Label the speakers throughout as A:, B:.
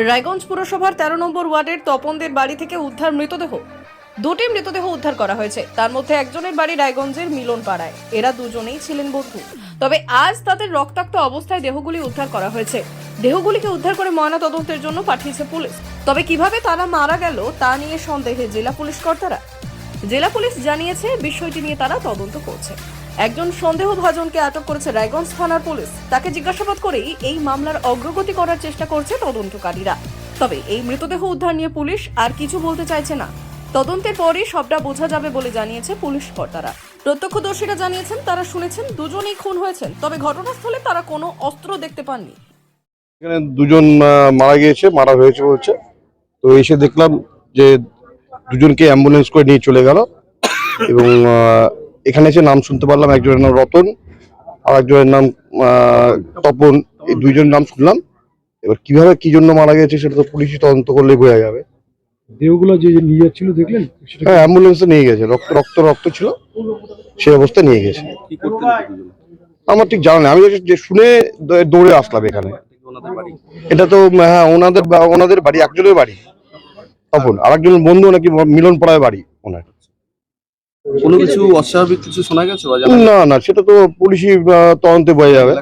A: রায়গঞ্জ পুরসভার 13 নম্বর ওয়ার্ডের তপনদের বাড়ি থেকে উদ্ধার মৃতদেহ। দুটি মৃতদেহ উদ্ধার করা হয়েছে। তার মধ্যে একজনের বাড়ি রায়গঞ্জের মিলন পাড়ায়। এরা দুজনেই ছিলেন বন্ধু। তবে আজ তাদের রক্তাক্ত অবস্থায় দেহগুলি উদ্ধার করা হয়েছে। দেহগুলিকে উদ্ধার করে ময়নাতদন্তের জন্য পাঠিয়েছে পুলিশ। তবে কিভাবে তারা মারা গেল তা নিয়ে সন্দেহে জেলা পুলিশ কর্তারা। জেলা পুলিশ জানিয়েছে বিষয়টি নিয়ে তারা তদন্ত করছে। একজন সন্দেহভাজনকে আটক করেছে রায়গঞ্জ থানার পুলিশ। তাকে জিজ্ঞাসাবাদ করেই এই মামলার অগ্রগতি করার চেষ্টা করছে তদন্তকারীরা। তবে এই মৃতদেহ উদ্ধার নিয়ে পুলিশ আর কিছু বলতে চাইছে না। তদন্তের পরই সবটা বোঝা যাবে বলে জানিয়েছে পুলিশ কর্তারা। প্রত্যক্ষদর্শীরা জানিয়েছেন তারা শুনেছেন দুজনেই খুন হয়েছেন, তবে ঘটনাস্থলে তারা কোনো অস্ত্র দেখতে পাননি।
B: এখানে দুজন মারা হয়েছে বলছে। তো এসে দেখলাম যে দুজনকে অ্যাম্বুলেন্স করে নিয়ে চলে গেল এবং এখানে এসে নাম শুনতে পারলাম, একজনের নাম রতন আর একজনের নাম তপন। এই দুইজনের নাম শুনলাম। এবার কিভাবে কি জন্য মারা গেছে সেটা তো পুলিশই তদন্ত করলেই বোঝা যাবে।
C: দেহগুলো যে নিয়ে যাচ্ছিল দেখলেন?
B: হ্যাঁ, অ্যাম্বুলেন্সে নিয়ে গেছে, রক্ত ছিল, সেই অবস্থায় নিয়ে গেছে। আমার ঠিক জানা নেই, আমি যে শুনে দৌড়ে আসলাম এখানে। এটা তো হ্যাঁ ওনাদের বাড়ি, একজনের বাড়ি তপন, আর একজন বন্ধু নাকি মিলন পাড়ায় বাড়ি ওনার।
D: কোনো কিছু অস্বাভাবিক কিছু শোনা গেছে?
B: না, সেটা তো পুলিশই তদন্তে বোঝা যাবে।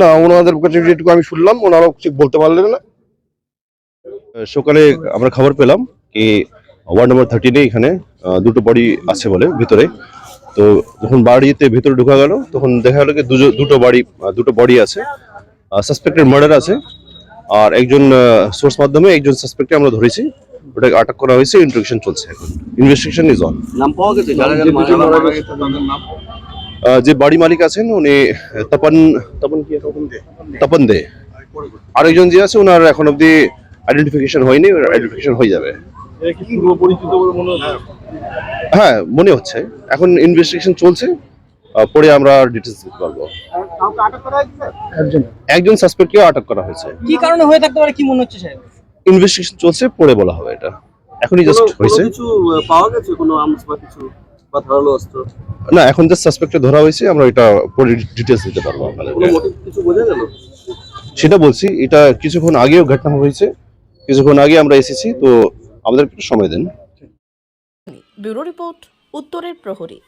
B: না, ওনাদের কাছে যেটুকু আমি শুনলাম ওনারাও কিছু বলতে পারলেন না।
E: সকালে আমরা খবর পেলাম কি ওয়ার্ড নম্বর 13-এ এখানে দুটো বডি আছে বলে ভিতরে। তো যখন বাড়িতে ভিতরে ঢোকা গেল তখন দেখা গেল কি দুটো বডি আছে। সাসপেক্টেড মার্ডার আছে, আর একজন সোর্স মাধ্যমে একজন সাসপেক্টকে আমরা ধরেছি, ওটাকে আটক করা হয়েছে। ইন্টারোগেশন চলছে, এখন ইনভেস্টিগেশন ইজ অন।
D: নাম পাওয়া গেছে যারা যারা মারা গেছে তাদের নাম?
E: যে বাড়ি মালিক আছেন উনি তপন দে। আরেকজন যে আছে ওনার এখন অব্দি আইডেন্টিফিকেশন হয়নি, আইডেন্টিফিকেশন হয়ে যাবে। হ্যাঁ, মনে হচ্ছে। এখন ইনভেস্টিগেশন চলছে, পরে আমরা ডিটেইলস দিতে পারবো। একজন সাসপেক্টকে আটক করা হয়েছে।
F: কি কারণে হয়ে থাকতে পারে কি মনে হচ্ছে স্যার?
E: ইনভেস্টিগেশন চলছে, পরে বলা হবে। এটা এখনই জাস্ট হয়েছে।
D: কিছু পাওয়া গেছে, কোনো আর্মস বা কিছু বা ধারালো অস্ত্র?
E: না, এখন জাস্ট সাসপেক্টে ধরা হয়েছে, আমরা এটা পরে ডিটেইলস দিতে পারবো আপনাদের।
D: কোনো মোটিভ কিছু বোঝা গেল?
E: সেটা বলছি, এটা কিছুক্ষণ আগেও ঘটনা হয়েছে, কিছুক্ষণ আগে আমরা এসেছি, তো আমাদের একটু সময় দেন।
A: ব্যুরো রিপোর্ট, উত্তরের প্রহরী।